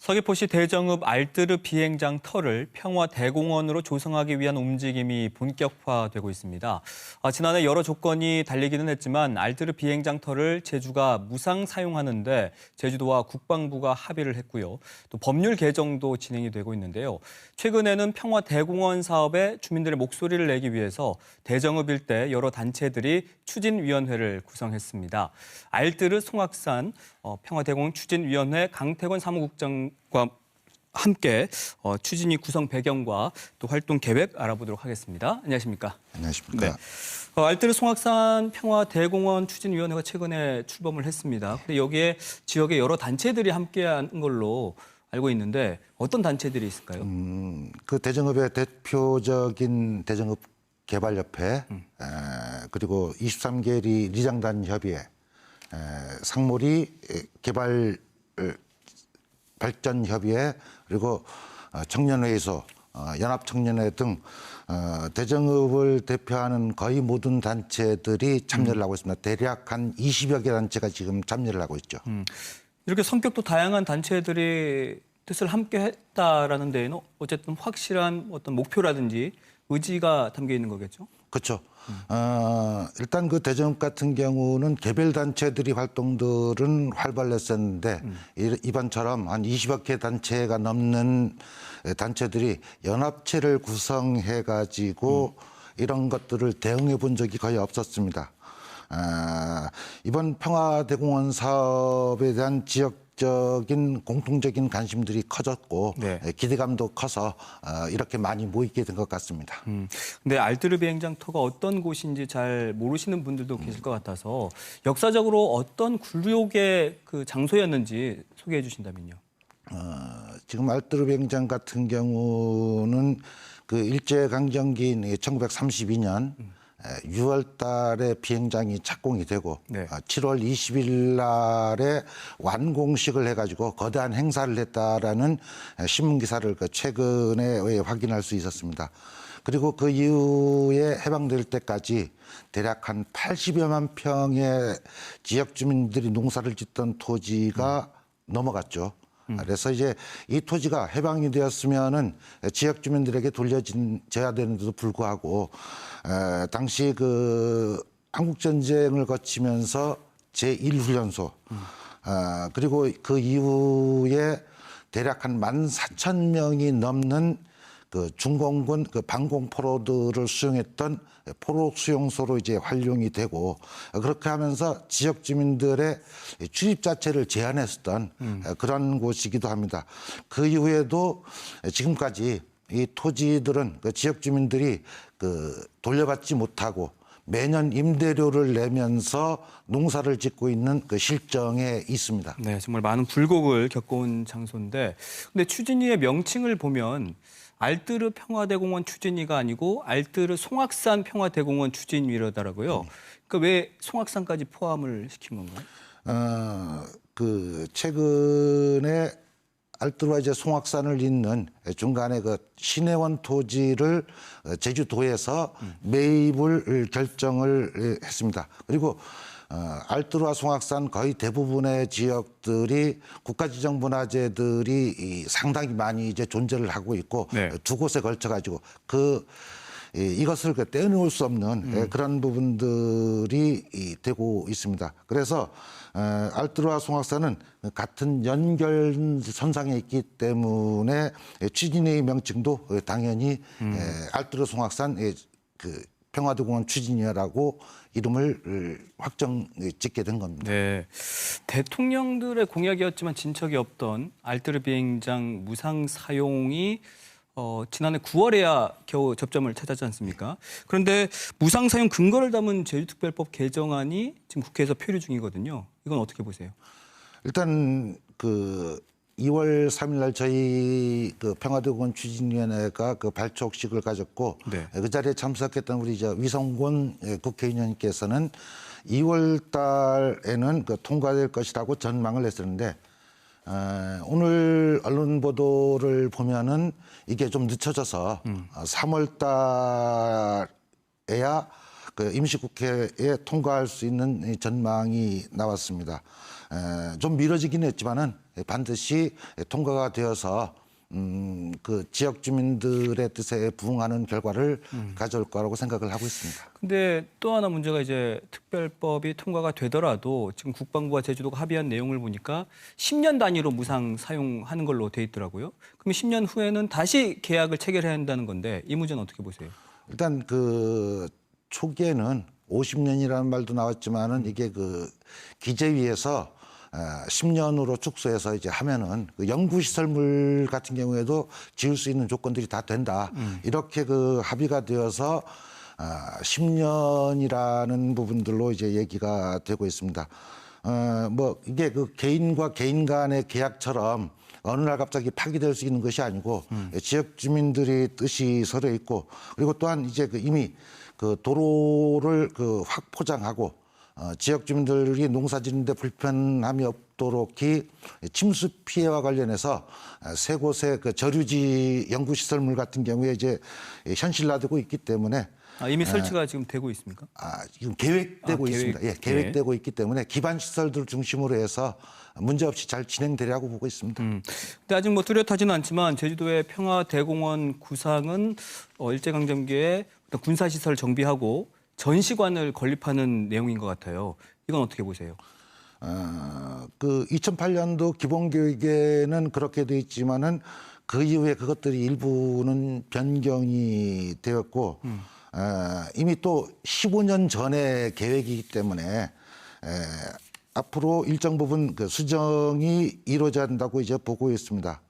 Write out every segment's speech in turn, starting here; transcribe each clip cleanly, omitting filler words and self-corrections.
서귀포시 대정읍 알뜨르 비행장 터를 평화대공원으로 조성하기 위한 움직임이 본격화되고 있습니다. 지난해 여러 조건이 달리기는 했지만 알뜨르 비행장 터를 제주가 무상 사용하는데 제주도와 국방부가 합의를 했고요. 또 법률 개정도 진행이 되고 있는데요. 최근에는 평화대공원 사업에 주민들의 목소리를 내기 위해서 대정읍 일대 여러 단체들이 추진위원회를 구성했습니다. 알뜨르 송악산 평화대공원 추진위원회 강태권 사무국장과 함께 추진위 구성 배경과 또 활동 계획 알아보도록 하겠습니다. 안녕하십니까? 안녕하십니까? 네. 알뜨르 송악산 평화대공원 추진위원회가 최근에 출범을 했습니다. 근데 여기에 지역의 여러 단체들이 함께한 걸로 알고 있는데 어떤 단체들이 있을까요? 그 대정읍의 대표적인 대정읍 개발협회 그리고 23개리 리장단 협의회, 상몰이 개발 발전 협의회 그리고 청년회의소, 연합청년회 등 대정읍을 대표하는 거의 모든 단체들이 참여를 하고 있습니다. 대략 한 20여 개 단체가 지금 참여를 하고 있죠. 이렇게 성격도 다양한 단체들이 뜻을 함께 했다라는 데에는 어쨌든 확실한 어떤 목표라든지 의지가 담겨 있는 거겠죠? 그렇죠. 일단 그 대정읍 같은 경우는 개별 단체들이 활동들은 활발했었는데 이번처럼 한 20여 개 단체가 넘는 단체들이 연합체를 구성해 가지고 이런 것들을 대응해 본 적이 거의 없었습니다. 이번 평화대공원 사업에 대한 지역적인 공통적인 관심들이 커졌고 네. 기대감도 커서 이렇게 많이 모이게 된 것 같습니다. 근데 알뜨르 비행장 터가 어떤 곳인지 잘 모르시는 분들도 계실 것 같아서 역사적으로 어떤 굴욕의 그 장소였는지 소개해 주신다면요. 지금 알뜨르 비행장 같은 경우는 그 일제강점기인 1932년 6월 달에 비행장이 착공이 되고 네. 7월 20일 날에 완공식을 해가지고 거대한 행사를 했다라는 신문 기사를 최근에 확인할 수 있었습니다. 그리고 그 이후에 해방될 때까지 대략 한 80여만 평의 지역 주민들이 농사를 짓던 토지가 넘어갔죠. 그래서 이제 이 토지가 해방이 되었으면은 지역 주민들에게 돌려줘야 되는데도 불구하고 당시 그 한국 전쟁을 거치면서 제1훈련소 그리고 그 이후에 대략 한 14,000명이 넘는 그 중공군 그 방공포로들을 수용했던 포로 수용소로 이제 활용이 되고 그렇게 하면서 지역 주민들의 출입 자체를 제한했었던 그런 곳이기도 합니다. 그 이후에도 지금까지 이 토지들은 그 지역 주민들이 그 돌려받지 못하고 매년 임대료를 내면서 농사를 짓고 있는 그 실정에 있습니다. 네, 정말 많은 굴곡을 겪어온 장소인데 근데 추진위의 명칭을 보면 알뜨르 평화대공원 추진위가 아니고 알뜨르 송악산 평화대공원 추진위라더라고요. 그러니까 왜 송악산까지 포함을 시킨 건가요? 그 최근에 알뜨르와 이제 송악산을 잇는 중간에 그 신해원 토지를 제주도에서 매입을 결정을 했습니다. 그리고 알뜨르와 송악산 거의 대부분의 지역들이 국가지정문화재들이 상당히 많이 이제 존재를 하고 있고 네. 두 곳에 걸쳐 가지고 이것을 떼어놓을 수 없는 그런 부분들이 되고 있습니다. 그래서 알뜨르와 송악산은 같은 연결선상에 있기 때문에 추진위의 명칭도 당연히 알뜨르 송악산 그 평화대공원 추진위라고 이름을 확정 짓게 된 겁니다. 네, 대통령들의 공약이었지만 진척이 없던 알뜨르 비행장 무상 사용이 지난해 9월에야 겨우 접점을 찾았지 않습니까? 그런데 무상 사용 근거를 담은 제주특별법 개정안이 지금 국회에서 표류 중이거든요. 이건 어떻게 보세요? 일단 그 2월 3일 날 저희 그 평화대공원 추진위원회가 그 발족식을 가졌고 네. 그 자리에 참석했던 우리 위성곤 국회의원님께서는 2월 달에는 그 통과될 것이라고 전망을 했었는데 오늘 언론 보도를 보면은 이게 좀 늦춰져서 3월 달에야 그 임시국회에 통과할 수 있는 전망이 나왔습니다. 좀 미뤄지긴 했지만은 반드시 통과가 되어서 그 지역 주민들의 뜻에 부응하는 결과를 가져올 거라고 생각을 하고 있습니다. 근데 또 하나 문제가 이제 특별법이 통과가 되더라도 지금 국방부와 제주도가 합의한 내용을 보니까 10년 단위로 무상 사용하는 걸로 돼 있더라고요. 그럼 10년 후에는 다시 계약을 체결해야 한다는 건데 이 문제는 어떻게 보세요? 일단 그 초기에는 50년이라는 말도 나왔지만은 이게 그 기재위에서 10년으로 축소해서 이제 하면은 그 연구시설물 같은 경우에도 지을 수 있는 조건들이 다 된다. 이렇게 그 합의가 되어서 10년이라는 부분들로 이제 얘기가 되고 있습니다. 뭐 이게 그 개인과 개인 간의 계약처럼 어느 날 갑자기 파기될 수 있는 것이 아니고 지역 주민들의 뜻이 서려 있고 그리고 또한 이제 그 이미 그 도로를 그 확포장하고 지역 주민들이 농사 짓는데 불편함이 없도록 침수 피해와 관련해서 세 곳의 그 저류지 연구시설물 같은 경우에 이제 현실화되고 있기 때문에 이미 설치가 지금 되고 있습니까? 지금 계획되고 계획. 있습니다. 예, 계획되고 있기 때문에 기반 시설들 중심으로 해서 문제 없이 잘 진행되리라고 보고 있습니다. 근데 아직 뭐 뚜렷하지는 않지만 제주도의 평화대공원 구상은 일제강점기에 군사시설 정비하고 전시관을 건립하는 내용인 것 같아요. 이건 어떻게 보세요? 그 2008년도 기본계획에는 그렇게 돼 있지만은 그 이후에 그것들이 일부는 변경이 되었고 이미 또 15년 전의 계획이기 때문에 앞으로 일정 부분 그 수정이 이루어져야 한다고 이제 보고 있습니다.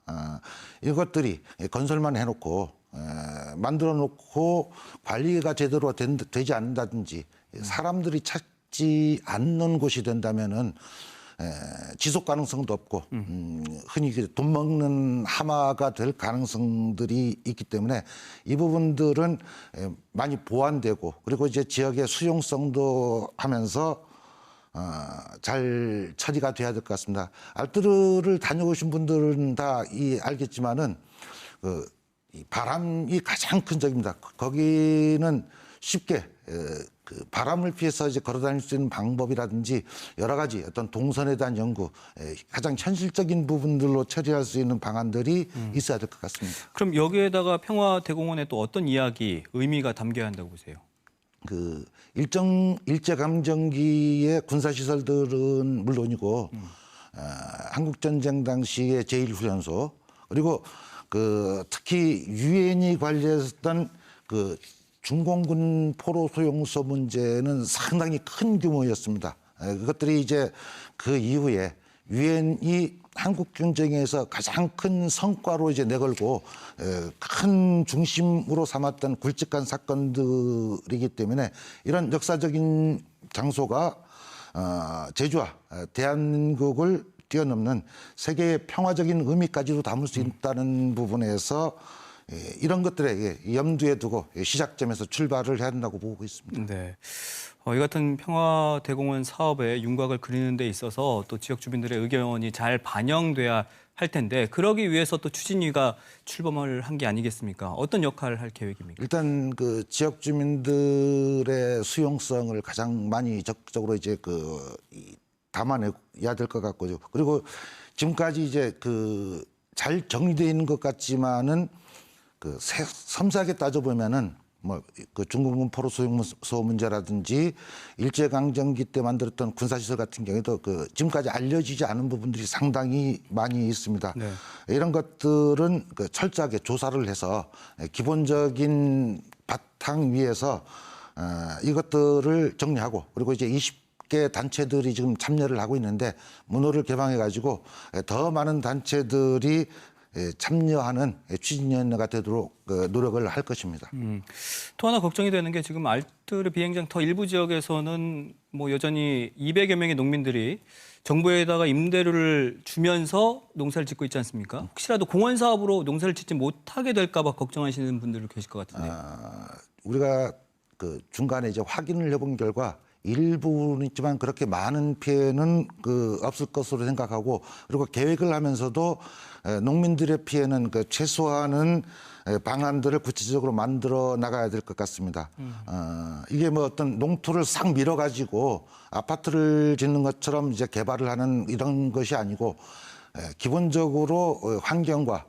이것들이 건설만 해놓고 만들어 놓고 관리가 제대로 되지 않는다든지 사람들이 찾지 않는 곳이 된다면은 지속 가능성도 없고 흔히 돈 먹는 하마가 될 가능성들이 있기 때문에 이 부분들은 많이 보완되고 그리고 이제 지역의 수용성도 하면서 잘 처리가 돼야 될 것 같습니다. 알뜨르를 다녀오신 분들은 다 알겠지만은 이 바람이 가장 큰 적입니다. 거기는 쉽게 그 바람을 피해서 이제 걸어 다닐 수 있는 방법이라든지 여러 가지 어떤 동선에 대한 연구, 가장 현실적인 부분들로 처리할 수 있는 방안들이 있어야 될 것 같습니다. 그럼 여기에다가 평화대공원에 또 어떤 이야기, 의미가 담겨야 한다고 보세요? 그 일제감정기의 군사시설들은 물론이고 한국전쟁 당시의 제1훈련소 그리고 그 특히 유엔이 관리했던 그 중공군 포로 소용소 문제는 상당히 큰 규모였습니다. 그것들이 이제 그 이후에 유엔이 한국 전쟁에서 가장 큰 성과로 이제 내걸고 큰 중심으로 삼았던 굵직한 사건들이기 때문에 이런 역사적인 장소가 제주와 대한민국을 뛰어넘는 세계의 평화적인 의미까지도 담을 수 있다는 부분에서 이런 것들에 염두에 두고 시작점에서 출발을 해야 한다고 보고 있습니다. 네. 이 같은 평화대공원 사업에 윤곽을 그리는 데 있어서 또 지역 주민들의 의견이 잘 반영돼야 할 텐데 그러기 위해서 또 추진위가 출범을 한 게 아니겠습니까? 어떤 역할을 할 계획입니까? 일단 그 지역 주민들의 수용성을 가장 많이 적극적으로 이제 담아내야 될 것 같고요. 그리고 지금까지 이제 그 잘 정리되어 있는 것 같지만은 그 섬세하게 따져보면은 뭐 그 중공군 포로 소용소 문제라든지 일제강점기 때 만들었던 군사시설 같은 경우에도 그 지금까지 알려지지 않은 부분들이 상당히 많이 있습니다. 네. 이런 이런 것들은 그 철저하게 조사를 해서 기본적인 바탕 위에서 이것들을 정리하고 그리고 이제 20개 단체들이 지금 참여를 하고 있는데 문호를 개방해 가지고 더 많은 단체들이 참여하는 추진위원회가 되도록 노력을 할 것입니다. 또 하나 걱정이 되는 게 지금 알뜨르 비행장터 일부 지역에서는 뭐 여전히 200여 명의 농민들이 정부에다가 임대료를 주면서 농사를 짓고 있지 않습니까? 혹시라도 공원 사업으로 농사를 짓지 못하게 될까 봐 걱정하시는 분들 계실 것 같은데요. 우리가 그 중간에 이제 확인을 해본 결과 일부는 있지만 그렇게 많은 피해는 없을 것으로 생각하고 그리고 계획을 하면서도 농민들의 피해는 최소화는 방안들을 구체적으로 만들어 나가야 될 것 같습니다. 이게 뭐 어떤 농토를 싹 밀어가지고 아파트를 짓는 것처럼 이제 개발을 하는 이런 것이 아니고 기본적으로 환경과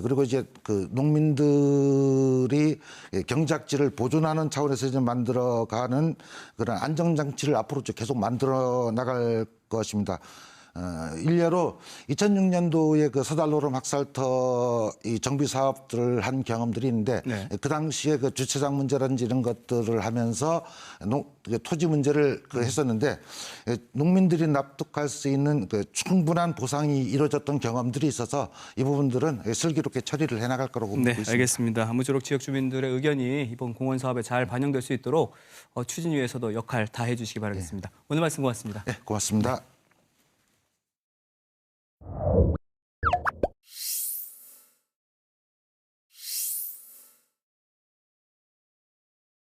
그리고 이제 그 농민들이 경작지를 보존하는 차원에서 이제 만들어가는 그런 안정장치를 앞으로 계속 만들어 나갈 것입니다. 일례로 2006년도에 그 서달로름 학살터 이 정비 사업들을 한 경험들이 있는데 네. 그 당시에 그 주차장 문제라든지 이런 것들을 하면서 토지 문제를 했었는데 농민들이 납득할 수 있는 그 충분한 보상이 이루어졌던 경험들이 있어서 이 부분들은 슬기롭게 처리를 해나갈 거라고 보고 네, 있습니다. 알겠습니다. 아무쪼록 지역 주민들의 의견이 이번 공원 사업에 잘 반영될 수 있도록 추진위에서도 역할 다해 주시기 바라겠습니다. 오늘 말씀 고맙습니다. 네, 고맙습니다.